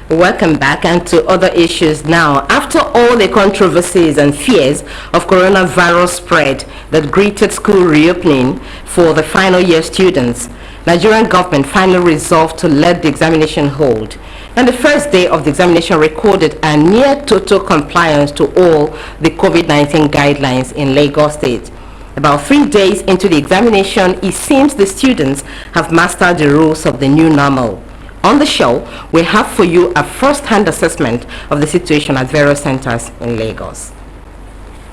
Welcome back, and to other issues now. After all the controversies and fears of coronavirus spread that greeted school reopening for the final year students, Nigerian government finally resolved to let the examination hold. And the first day of the examination recorded a near total compliance to all the COVID-19 guidelines in Lagos State. About 3 days into the examination, it seems the students have mastered the rules of the new normal. On the show, we have for you a first-hand assessment of the situation at various centers in Lagos.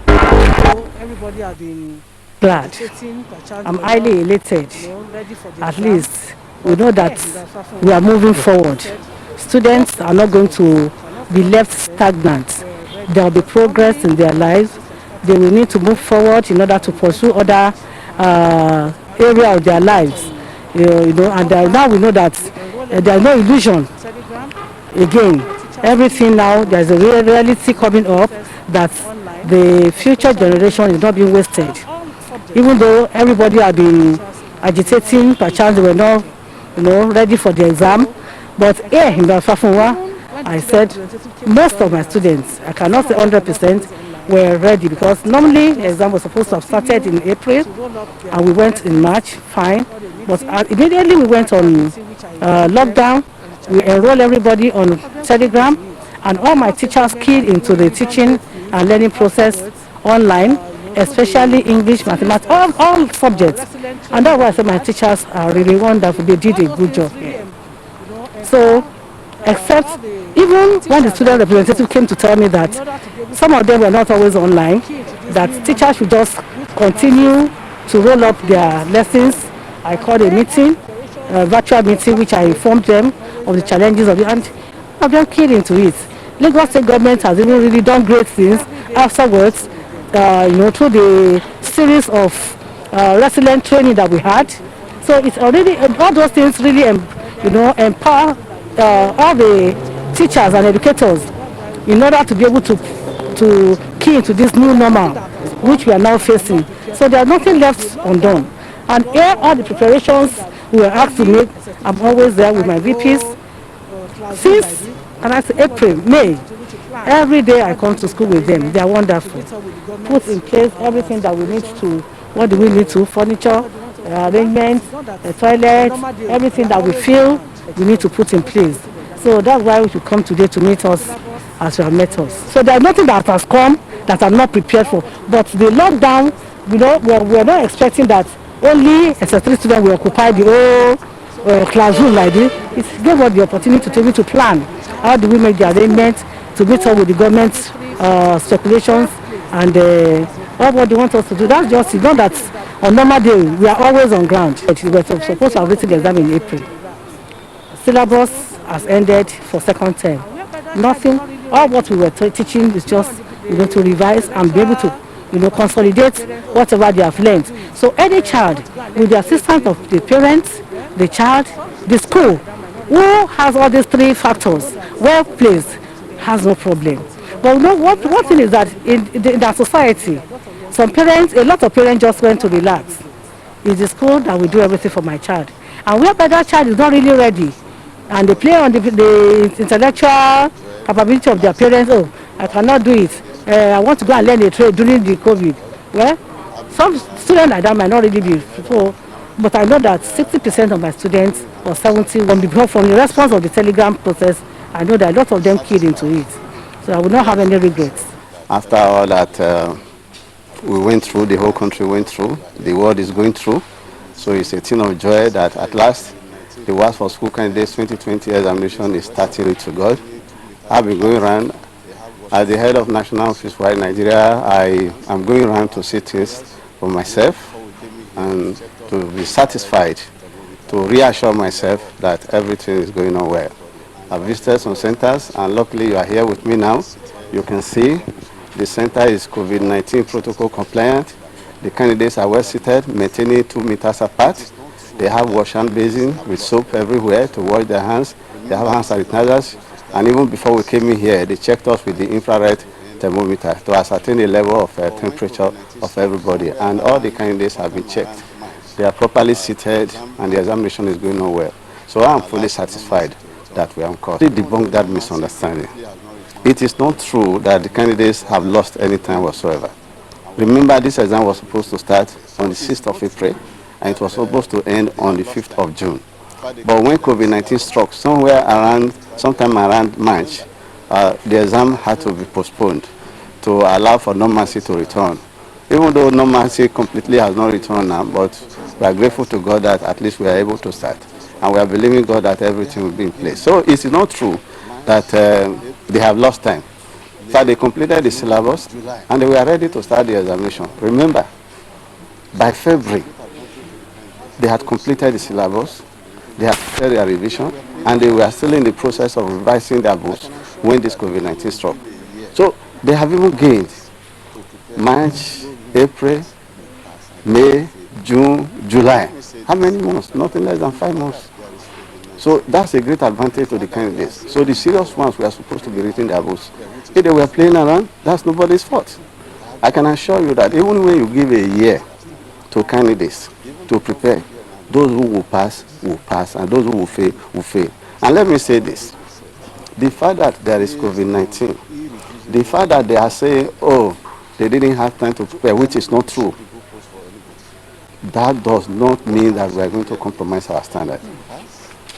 Everybody has been glad. I'm highly elated. At least we know that we are moving forward. Students are not going to be left stagnant. There will be progress in their lives. They will need to move forward in order to pursue other area of their lives. And now we know that there is no illusion. Again, everything now, there's a reality coming up that the future generation is not being wasted. Even though everybody has been agitating, perchance they were not ready for the exam. But here in Bafafunwa, I said most of my students, I cannot say 100%, were ready, because normally the exam was supposed to have started in April and we went in March, fine. But immediately we went on lockdown. We enrolled everybody on Telegram, and all my teachers keyed into the teaching and learning process online, especially English, mathematics, all subjects. And that's why I said my teachers are really wonderful. They did a good job here. So, except even when the student representative came to tell me that some of them were not always online, that teachers should just continue to roll up their lessons. I called a meeting, a virtual meeting, which I informed them of the challenges of it, and I've been keyed into it. Lagos State government has even really done great things afterwards, through the series of resilient training that we had. So it's already, all those things really, empower all the teachers and educators in order to be able to key into this new normal, which we are now facing. So there's nothing left undone. And here, all the preparations we were asked to make, I'm always there with my VPs. Since, and I say April, May, every day I come to school with them. They are wonderful. Put in place everything that we need to. What do we need to? Furniture, arrangements, the toilet, everything that we feel we need to put in place. So that's why we should come today to meet us as you have met us. So there's nothing that has come that I'm not prepared for. But the lockdown, we're not expecting that only SS3 students will occupy the whole classroom like this. It gave us the opportunity to plan. How do we make the arrangements to meet up with the government's speculations and all what they want us to do. That's just, it's not that on normal day we are always on ground. We were supposed to have written the exam in April. Syllabus has ended for second term. Nothing, all what we were teaching is just to revise and be able to consolidate whatever they have learned. So any child, with the assistance of the parents, the child, the school, who has all these three factors, well placed, has no problem. But one thing is that in our society, a lot of parents just went to relax. It's the school that will do everything for my child. And whereby that child is not really ready, and they play on the intellectual capability of their parents, oh, I cannot do it. I want to go and learn a trade during the COVID. Well, some students like that might not really be. So, but I know that 60% of my students, or 70%, from the response of the Telegram process, I know that a lot of them keyed into it. So I will not have any regrets. After all that we went through, the whole country went through, the world is going through. So it's a thing of joy that at last the WAEC for School Candidates 2020 examination is starting to God. I've been going around. As the head of National Office for Nigeria, I am going around to see things for myself and to be satisfied, to reassure myself that everything is going on well. I've visited some centers, and luckily you are here with me now. You can see the center is COVID-19 protocol compliant. The candidates are well seated, maintaining 2 meters apart. They have wash hand basin with soap everywhere to wash their hands. They have hand sanitizers. And even before we came in here, they checked us with the infrared thermometer to ascertain the level of temperature of everybody. And all the candidates have been checked. They are properly seated and the examination is going on well. So I'm fully satisfied that were on course. They debunk that misunderstanding. It is not true that the candidates have lost any time whatsoever. Remember, this exam was supposed to start on the 6th of April, and it was supposed to end on the 5th of June. But when COVID-19 struck, sometime around March, the exam had to be postponed to allow for normalcy to return. Even though normalcy completely has not returned now, but we are grateful to God that at least we are able to start. And we are believing God that everything will be in place. So it is not true that they have lost time. In fact, they completed the syllabus and they were ready to start the examination. Remember, by February, they had completed the syllabus, they had started their revision, and they were still in the process of revising their books when this COVID-19 struck. So they have even gained March, April, May, June, July. How many months? Nothing less than 5 months. So that's a great advantage to the candidates. So the serious ones were supposed to be reading their books. If they were playing around, that's nobody's fault. I can assure you that even when you give a year to candidates to prepare, those who will pass, and those who will fail, will fail. And let me say this. The fact that there is COVID-19, the fact that they are saying, oh, they didn't have time to prepare, which is not true, that does not mean that we are going to compromise our standard.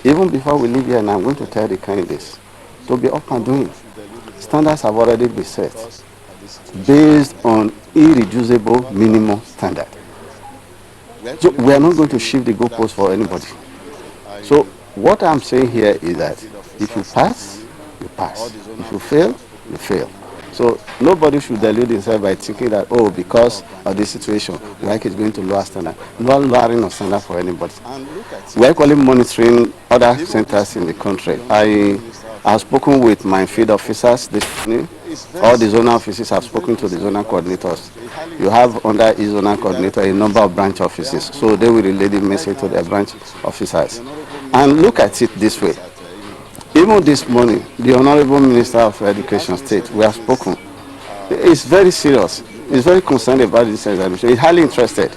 Even before we leave here, and I'm going to tell the candidates to be up and doing. Standards have already been set based on irreducible minimum standard. So we are not going to shift the goalpost for anybody. So what I'm saying here is that if you pass, you pass. If you fail, you fail. So nobody should delude himself by thinking that, oh, because of this situation, WAEC is going to lower standard. Not lowering of standard for anybody. We're equally monitoring other centers in the country. I have spoken with my field officers this morning. All the zonal offices have spoken to the zonal coordinators. You have under each zonal coordinator a number of branch offices, so they will relay the message to their branch officers. And look at it this way. Even this morning, the Honorable Minister of Education State, we have spoken. It's very serious. He's very concerned about this examination. He's highly interested.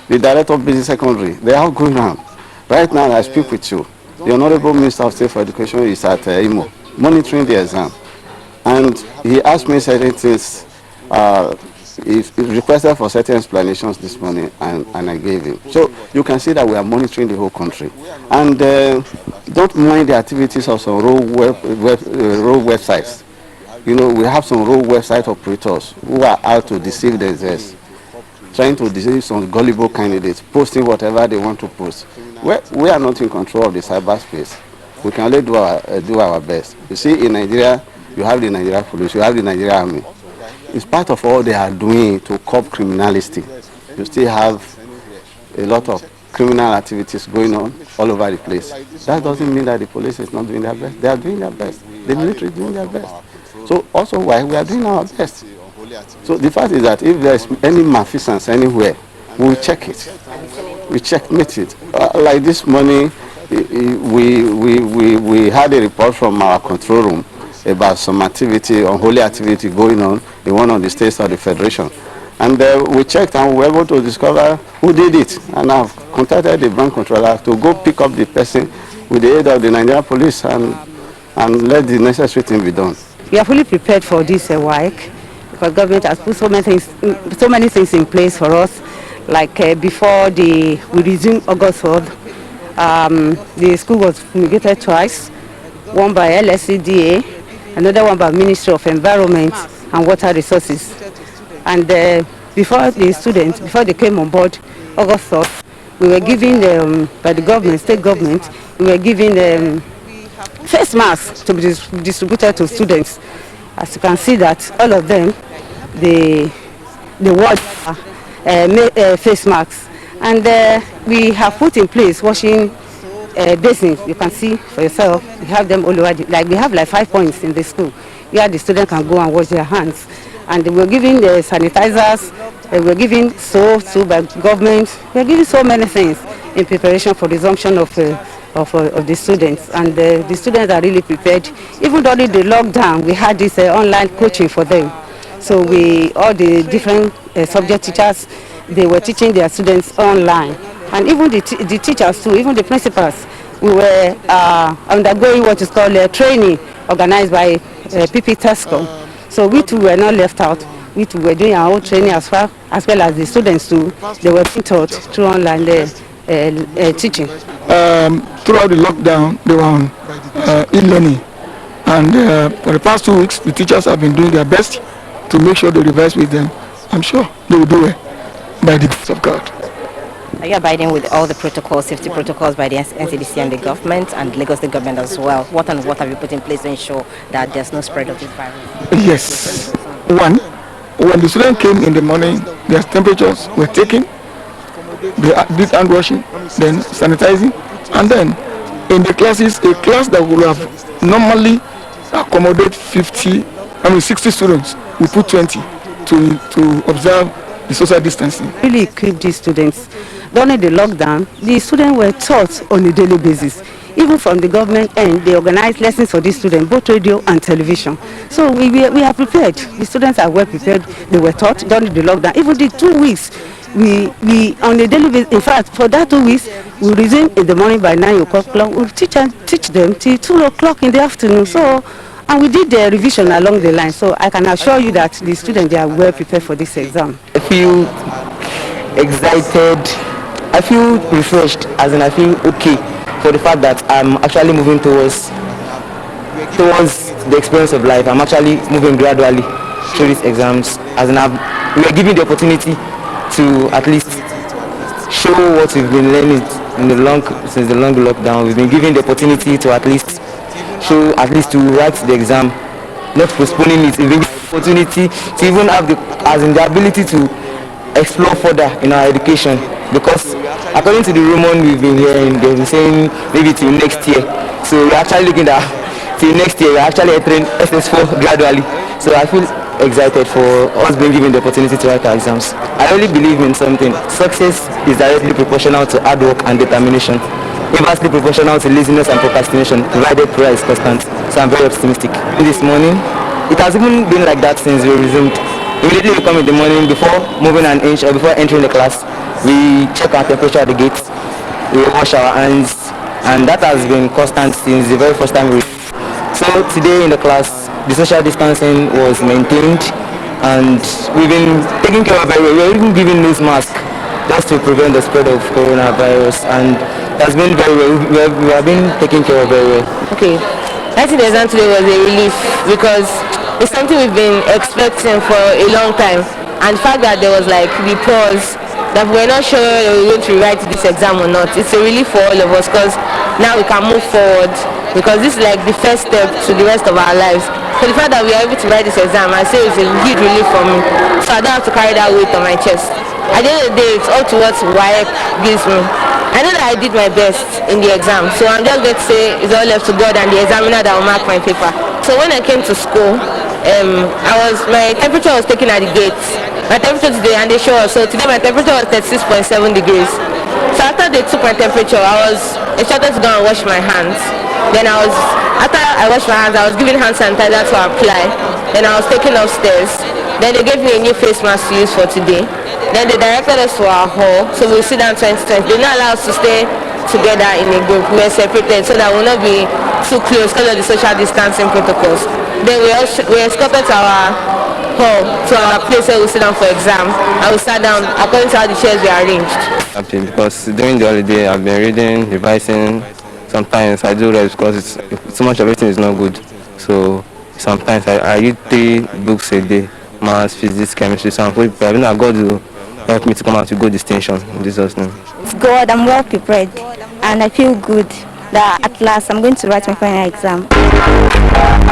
The Director of Business Secondary, they are going around. Right now, I speak with you. The Honorable Minister of State for Education is at Imo, monitoring the exam. And he asked me certain things. He requested for certain explanations this morning, and I gave him. So you can see that we are monitoring the whole country. And don't mind the activities of some road websites. You know, we have some road website operators who are out to deceive themselves, trying to deceive some gullible candidates, posting whatever they want to post. We are not in control of the cyberspace. We can only do our best. You see, in Nigeria, you have the Nigeria police, you have the Nigeria army. It's part of all they are doing to curb criminality. You still have a lot of criminal activities going on all over the place. That doesn't mean that the police is not doing their best. They are doing their best. The military is doing their best. So also why we are doing our best. So the fact is that if there is any malfeasance anywhere, we will check it. We checkmate it. Like this morning, we had a report from our control room about some activity, unholy activity going on in one of the states of the Federation. And we checked and we were able to discover who did it. And I've contacted the branch controller to go pick up the person with the aid of the Nigerian police and let the necessary thing be done. We are fully prepared for this WAEC because government has put so many things in place for us. Like before we resumed August 3rd, the school was fumigated twice, one by LSCDA, another one by Ministry of Environment and Water Resources. And before the students, before they came on board, August 3rd, we were given, by the government, state government, we were given face masks to be distributed to students. As you can see that all of them, they wore face masks. And we have put in place washing basins. You can see for yourself, we have them all over. We have like 5 points in the school where the students can go and wash their hands. And we're giving the sanitizers, we're giving soaps by government. We're giving so many things in preparation for resumption of the students. And the students are really prepared. Even during the lockdown, we had this online coaching for them. So all the different subject teachers, they were teaching their students online. And even the teachers too, even the principals, we were undergoing what is called a training organized by PP Tesco. So we too were not left out. We too were doing our own training as well as the students too. They were being taught through online teaching. Throughout the lockdown, they were on e-learning. And for the past 2 weeks, the teachers have been doing their best to make sure they revise with them. I'm sure they will do it by the grace of God. Are you abiding with all the protocols, safety protocols by the NCDC and the government and Lagos State government as well? What and what have you put in place to ensure that there's no spread of this virus? Yes. One, when the students came in the morning, their temperatures were taken. They did hand washing, then sanitizing, and then in the classes, a class that would have normally accommodate 60 students, we put 20 to observe the social distancing. Really equipped these students. During the lockdown, the students were taught on a daily basis. Even from the government end, they organized lessons for these students, both radio and television. So we are prepared. The students are well prepared. They were taught during the lockdown. Even the 2 weeks, we on a daily basis, in fact, for that 2 weeks, we resume in the morning by 9 o'clock. We'll teach them till 2 o'clock in the afternoon. So, and we did the revision along the line. So I can assure you that the students, they are well prepared for this exam. I feel excited. I feel refreshed, as in I feel okay for the fact that I'm actually moving towards the experience of life. I'm actually moving gradually through these exams, as in we are given the opportunity to at least show what we've been learning since the long lockdown. We've been given the opportunity to at least show, to write the exam, not postponing it. We've been given the opportunity to even have the ability to explore further in our education, because according to the rumor we've been hearing, they've been saying maybe till next year. So we're actually looking at till next year. We're actually entering SS4 gradually. So I feel excited for us being given the opportunity to write our exams. I really believe in something. Success is directly proportional to hard work and determination, inversely proportional to laziness and procrastination, provided prayer is constant. So I'm very optimistic. This morning, it has even been like that since we resumed. Immediately we come in the morning, before moving an inch or before entering the class, we check our temperature at the gate, we wash our hands, and that has been constant since the very first time we. So today in the class, the social distancing was maintained, and we've been taking care of it. We're even giving nose masks just to prevent the spread of coronavirus, and that's been very well. We have been taking care of it very well. Okay, I think the exam today was a relief, because it's something we've been expecting for a long time, and the fact that there was like the pause, that we're not sure we're going to write this exam or not, it's a relief for all of us, because now we can move forward, because this is like the first step to the rest of our lives. So the fact that we are able to write this exam, I say it's a huge relief for me, so I don't have to carry that weight on my chest. At the end of the day, it's all to what WAEC gives me. I know that I did my best in the exam, so I'm just going to say it's all left to God and the examiner that will mark my paper. So when I came to school, my temperature was taken at the gate. My temperature today, and they show us, so today my temperature was 36.7 degrees. So after they took my temperature, I was instructed to go and wash my hands. Then after I washed my hands, I was given hand sanitizer to apply. Then I was taken upstairs. Then they gave me a new face mask to use for today. Then they directed us to our hall, so we'll sit down 20. They did not allow us to stay together in a group. We were separated so that we'll not be too close because of the social distancing protocols. Then we escorted to our hall, to our place where we sit down for exam, and we sat down according to how the chairs were arranged. Happy because during the holiday I've been reading, revising. Sometimes I do rest because so much of everything is not good. So sometimes I read 3 books a day: maths, physics, chemistry. So I'm fully prepared. I God will help me to come out with good distinction in Jesus' name. It's God, I'm well prepared, and I feel good that at last I'm going to write my final exam.